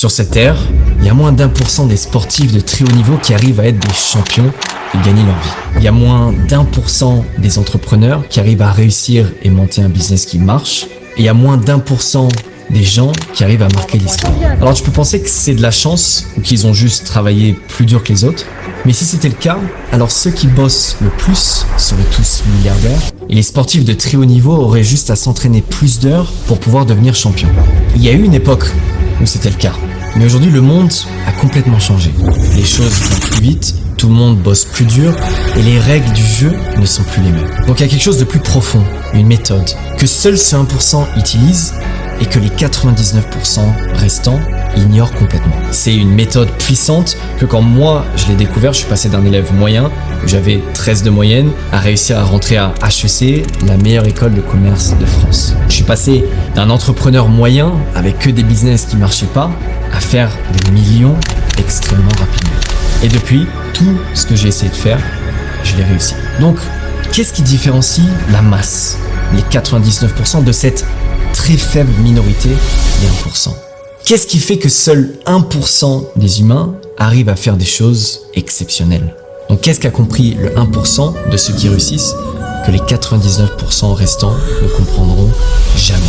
Sur cette terre, il y a moins d'1% des sportifs de très haut niveau qui arrivent à être des champions et gagner leur vie. Il y a moins d'1% des entrepreneurs qui arrivent à réussir et monter un business qui marche. Et il y a moins d'1% des gens qui arrivent à marquer l'histoire. Alors tu peux penser que c'est de la chance ou qu'ils ont juste travaillé plus dur que les autres. Mais si c'était le cas, alors ceux qui bossent le plus seraient tous milliardaires et les sportifs de très haut niveau auraient juste à s'entraîner plus d'heures pour pouvoir devenir champions. Il y a eu une époque où c'était le cas. Mais aujourd'hui, le monde a complètement changé. Les choses vont plus vite, tout le monde bosse plus dur et les règles du jeu ne sont plus les mêmes. Donc il y a quelque chose de plus profond, une méthode, que seul ce 1% utilise et que les 99% restants ignorent complètement. C'est une méthode puissante que quand moi je l'ai découvert, je suis passé d'un élève moyen, où j'avais 13 de moyenne, à réussir à rentrer à HEC, la meilleure école de commerce de France. Je suis passé d'un entrepreneur moyen, avec que des business qui marchaient pas, à faire des millions extrêmement rapidement. Et depuis, tout ce que j'ai essayé de faire, je l'ai réussi. Donc, qu'est-ce qui différencie la masse, les 99% de cette très faible minorité des 1%? Qu'est-ce qui fait que seul 1% des humains arrivent à faire des choses exceptionnelles? Donc qu'est-ce qu'a compris le 1% de ceux qui réussissent que les 99% restants ne comprendront jamais?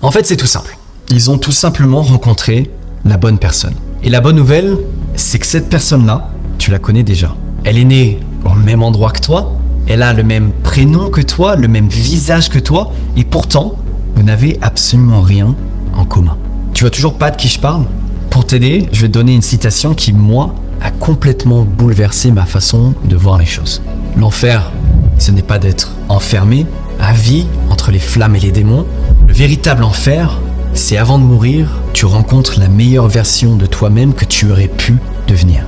En fait, c'est tout simple. Ils ont tout simplement rencontré la bonne personne. Et la bonne nouvelle, c'est que cette personne-là, tu la connais déjà. Elle est née au même endroit que toi, elle a le même prénom que toi, le même visage que toi, et pourtant, vous n'avez absolument rien en commun. Tu vois toujours pas de qui je parle? Pour t'aider, je vais te donner une citation qui, moi, a complètement bouleversé ma façon de voir les choses. L'enfer, ce n'est pas d'être enfermé à vie entre les flammes et les démons. Le véritable enfer, c'est avant de mourir, tu rencontres la meilleure version de toi-même que tu aurais pu devenir.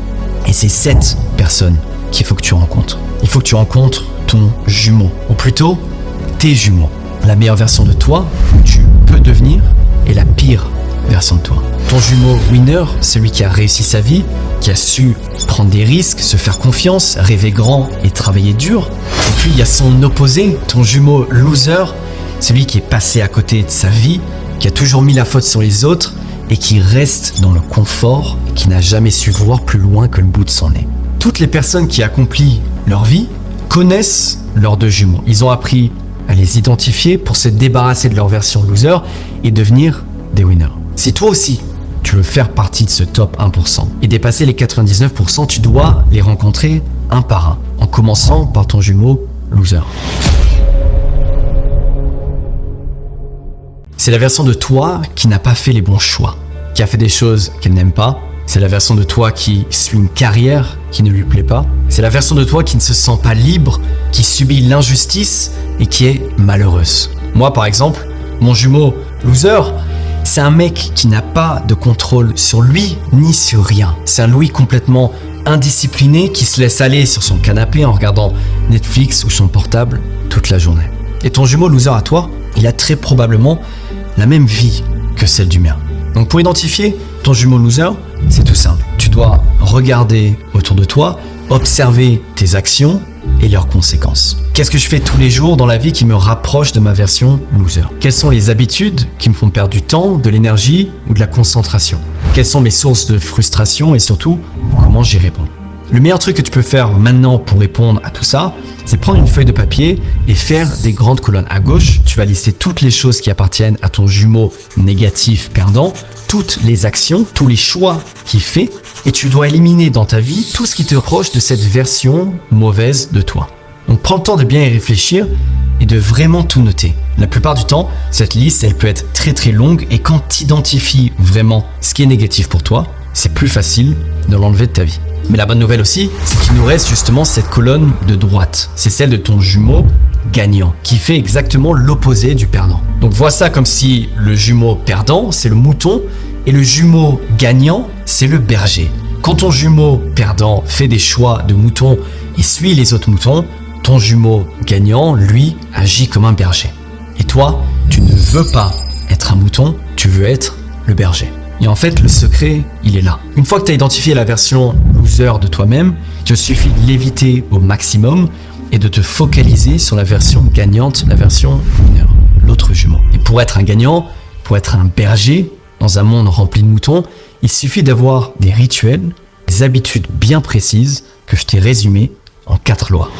Et c'est cette personne qu'il faut que tu rencontres. Il faut que tu rencontres ton jumeau, ou plutôt tes jumeaux. La meilleure version de toi que tu peux devenir et la pire version de toi. Ton jumeau winner, celui qui a réussi sa vie, qui a su prendre des risques, se faire confiance, rêver grand et travailler dur. Et puis il y a son opposé, ton jumeau loser, celui qui est passé à côté de sa vie, qui a toujours mis la faute sur les autres et qui reste dans le confort et qui n'a jamais su voir plus loin que le bout de son nez. Toutes les personnes qui accomplissent leur vie connaissent leurs deux jumeaux. Ils ont appris à les identifier pour se débarrasser de leur version loser et devenir des winners. Si toi aussi, tu veux faire partie de ce top 1% et dépasser les 99%, tu dois les rencontrer un par un, en commençant par ton jumeau loser. C'est la version de toi qui n'a pas fait les bons choix, qui a fait des choses qu'elle n'aime pas. C'est la version de toi qui suit une carrière qui ne lui plaît pas. C'est la version de toi qui ne se sent pas libre, qui subit l'injustice et qui est malheureuse. Moi, par exemple, mon jumeau loser, c'est un mec qui n'a pas de contrôle sur lui ni sur rien. C'est un Louis complètement indiscipliné qui se laisse aller sur son canapé en regardant Netflix ou son portable toute la journée. Et ton jumeau loser à toi, il a très probablement la même vie que celle du mien. Donc pour identifier ton jumeau loser, c'est tout simple. Tu dois regarder autour de toi, observer tes actions et leurs conséquences. Qu'est-ce que je fais tous les jours dans la vie qui me rapproche de ma version loser? Quelles sont les habitudes qui me font perdre du temps, de l'énergie ou de la concentration? Quelles sont mes sources de frustration et surtout, comment j'y réponds? Le meilleur truc que tu peux faire maintenant pour répondre à tout ça, c'est prendre une feuille de papier et faire des grandes colonnes. À gauche, tu vas lister toutes les choses qui appartiennent à ton jumeau négatif perdant, toutes les actions, tous les choix qu'il fait, et tu dois éliminer dans ta vie tout ce qui te reproche de cette version mauvaise de toi. Donc prends le temps de bien y réfléchir et de vraiment tout noter. La plupart du temps, cette liste, elle peut être très très longue et quand tu identifies vraiment ce qui est négatif pour toi, c'est plus facile de l'enlever de ta vie. Mais la bonne nouvelle aussi, c'est qu'il nous reste justement cette colonne de droite. C'est celle de ton jumeau gagnant, qui fait exactement l'opposé du perdant. Donc vois ça comme si le jumeau perdant, c'est le mouton, et le jumeau gagnant, c'est le berger. Quand ton jumeau perdant fait des choix de mouton et suit les autres moutons, ton jumeau gagnant, lui, agit comme un berger. Et toi, tu ne veux pas être un mouton, tu veux être le berger. Et en fait, le secret, il est là. Une fois que tu as identifié la version loser de toi-même, il te suffit de l'éviter au maximum et de te focaliser sur la version gagnante, la version winner, l'autre jumeau. Et pour être un gagnant, il Pour être un berger dans un monde rempli de moutons, il suffit d'avoir des rituels, des habitudes bien précises que je t'ai résumées en 4 lois.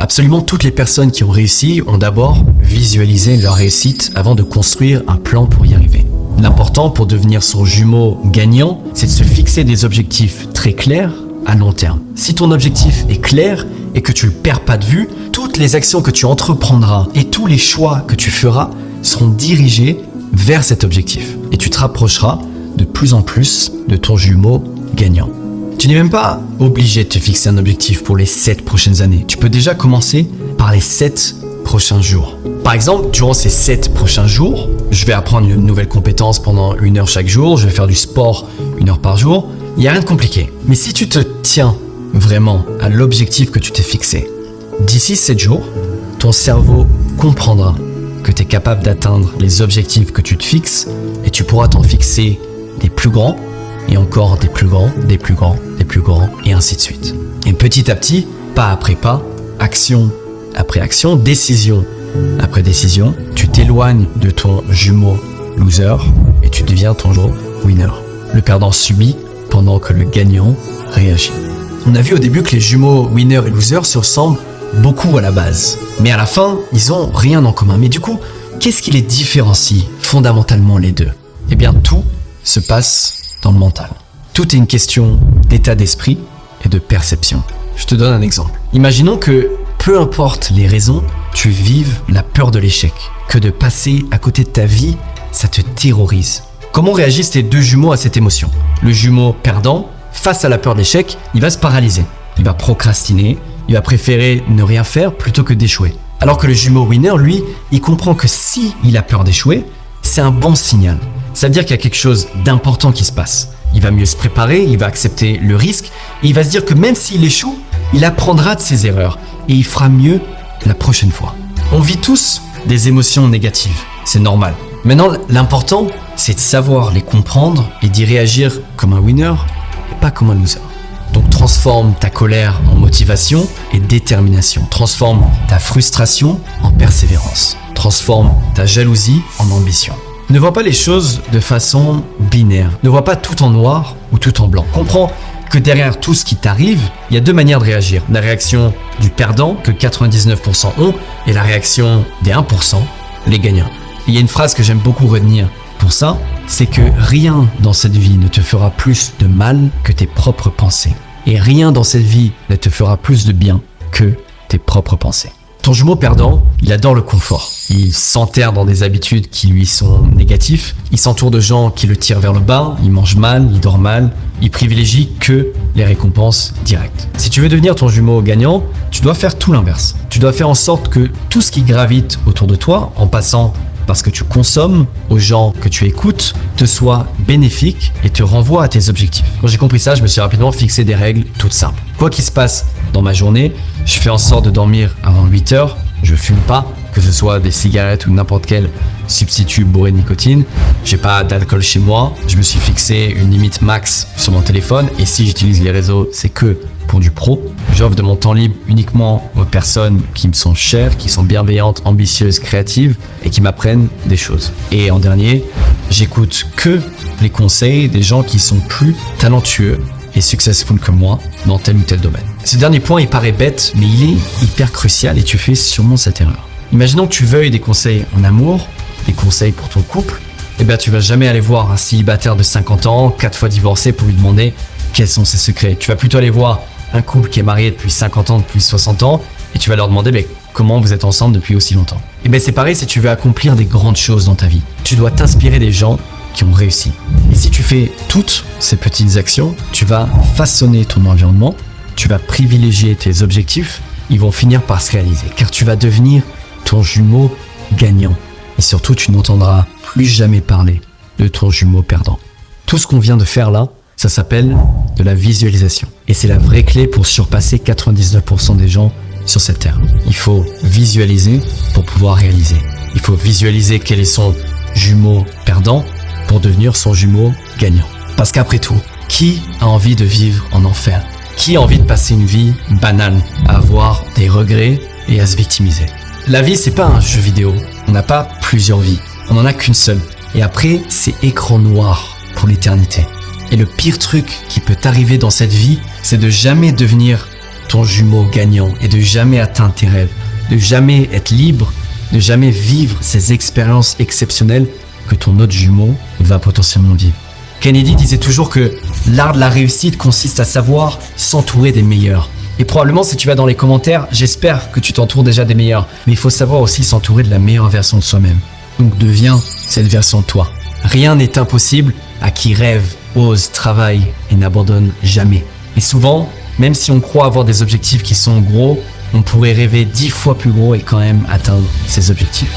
Absolument toutes les personnes qui ont réussi ont d'abord visualisé leur réussite avant de construire un plan pour y arriver. L'important pour devenir son jumeau gagnant, c'est de se fixer des objectifs très clairs à long terme. Si ton objectif est clair et que tu ne le perds pas de vue, toutes les actions que tu entreprendras et tous les choix que tu feras seront dirigés vers cet objectif. Et tu te rapprocheras de plus en plus de ton jumeau gagnant. Tu n'es même pas obligé de te fixer un objectif pour les 7 prochaines années. Tu peux déjà commencer par les 7 prochains jours. Par exemple, durant ces 7 prochains jours, je vais apprendre une nouvelle compétence pendant 1 heure chaque jour, je vais faire du sport 1 heure par jour. Il n'y a rien de compliqué. Mais si tu te tiens vraiment à l'objectif que tu t'es fixé, d'ici 7 jours, ton cerveau comprendra que tu es capable d'atteindre les objectifs que tu te fixes et tu pourras t'en fixer des plus grands et encore des plus grands, des plus grands, des plus grands et ainsi de suite. Et petit à petit, pas après pas, action après action, décision après décision, tu t'éloignes de ton jumeau loser et tu deviens ton jumeau winner. Le perdant subit pendant que le gagnant réagit. On a vu au début que les jumeaux winner et loser se ressemblent beaucoup à la base. Mais à la fin, ils ont rien en commun. Mais du coup, qu'est-ce qui les différencie fondamentalement les deux ? Eh bien, tout se passe dans le mental. Tout est une question d'état d'esprit et de perception. Je te donne un exemple. Imaginons que, peu importe les raisons, tu vives la peur de l'échec. Que de passer à côté de ta vie, ça te terrorise. Comment réagissent tes deux jumeaux à cette émotion ? Le jumeau perdant, face à la peur de l'échec, il va se paralyser. Il va procrastiner, il va préférer ne rien faire plutôt que d'échouer. Alors que le jumeau winner, lui, il comprend que si il a peur d'échouer, c'est un bon signal. Ça veut dire qu'il y a quelque chose d'important qui se passe. Il va mieux se préparer, il va accepter le risque, et il va se dire que même s'il échoue, il apprendra de ses erreurs, et il fera mieux la prochaine fois. On vit tous des émotions négatives, c'est normal. Maintenant, l'important, c'est de savoir les comprendre et d'y réagir comme un winner, et pas comme un loser. Donc transforme ta colère en motivation et détermination. Transforme ta frustration en persévérance. Transforme ta jalousie en ambition. Ne vois pas les choses de façon binaire. Ne vois pas tout en noir ou tout en blanc. Comprends que derrière tout ce qui t'arrive, il y a 2 manières de réagir. La réaction du perdant, que 99% ont, et la réaction des 1%, les gagnants. Il y a une phrase que j'aime beaucoup retenir pour ça, c'est que rien dans cette vie ne te fera plus de mal que tes propres pensées. Et rien dans cette vie ne te fera plus de bien que tes propres pensées. Ton jumeau perdant, il adore le confort. Il s'enterre dans des habitudes qui lui sont négatives. Il s'entoure de gens qui le tirent vers le bas. Il mange mal, il dort mal. Il privilégie que les récompenses directes. Si tu veux devenir ton jumeau gagnant, tu dois faire tout l'inverse. Tu dois faire en sorte que tout ce qui gravite autour de toi, en passant parce que tu consommes aux gens que tu écoutes, te soit bénéfique et te renvoie à tes objectifs. Quand j'ai compris ça, je me suis rapidement fixé des règles toutes simples. Quoi qu'il se passe dans ma journée, je fais en sorte de dormir avant 8 heures. Je fume pas, que ce soit des cigarettes ou n'importe quel substitut bourré de nicotine. J'ai pas d'alcool chez moi. Je me suis fixé une limite max sur mon téléphone. Et si j'utilise les réseaux, c'est que pour du pro. J'offre de mon temps libre uniquement aux personnes qui me sont chères, qui sont bienveillantes, ambitieuses, créatives et qui m'apprennent des choses. Et en dernier, j'écoute que les conseils des gens qui sont plus talentueux et successful que moi dans tel ou tel domaine. Ce dernier point, il paraît bête, mais il est hyper crucial et tu fais sûrement cette erreur. Imaginons que tu veuilles des conseils en amour, des conseils pour ton couple, eh bien tu vas jamais aller voir un célibataire de 50 ans, 4 fois divorcé pour lui demander quels sont ses secrets. Tu vas plutôt aller voir un couple qui est marié depuis 50 ans, depuis 60 ans, et tu vas leur demander comment vous êtes ensemble depuis aussi longtemps. Et bien c'est pareil si tu veux accomplir des grandes choses dans ta vie. Tu dois t'inspirer des gens qui ont réussi. Et si tu fais toutes ces petites actions, tu vas façonner ton environnement, tu vas privilégier tes objectifs, ils vont finir par se réaliser, car tu vas devenir ton jumeau gagnant. Et surtout, tu n'entendras plus jamais parler de ton jumeau perdant. Tout ce qu'on vient de faire là, ça s'appelle de la visualisation. Et c'est la vraie clé pour surpasser 99% des gens sur cette terre. Il faut visualiser pour pouvoir réaliser. Il faut visualiser quel est son jumeau perdant pour devenir son jumeau gagnant. Parce qu'après tout, qui a envie de vivre en enfer ? Qui a envie de passer une vie banale, à avoir des regrets et à se victimiser ? La vie, c'est pas un jeu vidéo. On n'a pas plusieurs vies. On en a qu'une seule. Et après, c'est écran noir pour l'éternité. Et le pire truc qui peut t'arriver dans cette vie, c'est de jamais devenir ton jumeau gagnant et de jamais atteindre tes rêves, de jamais être libre, de jamais vivre ces expériences exceptionnelles que ton autre jumeau va potentiellement vivre. Kennedy disait toujours que l'art de la réussite consiste à savoir s'entourer des meilleurs. Et probablement, si tu vas dans les commentaires, j'espère que tu t'entoures déjà des meilleurs. Mais il faut savoir aussi s'entourer de la meilleure version de soi-même. Donc deviens cette version de toi. Rien n'est impossible à qui rêve, ose, travaille et n'abandonne jamais. Et souvent, même si on croit avoir des objectifs qui sont gros, on pourrait rêver 10 fois plus gros et quand même atteindre ses objectifs.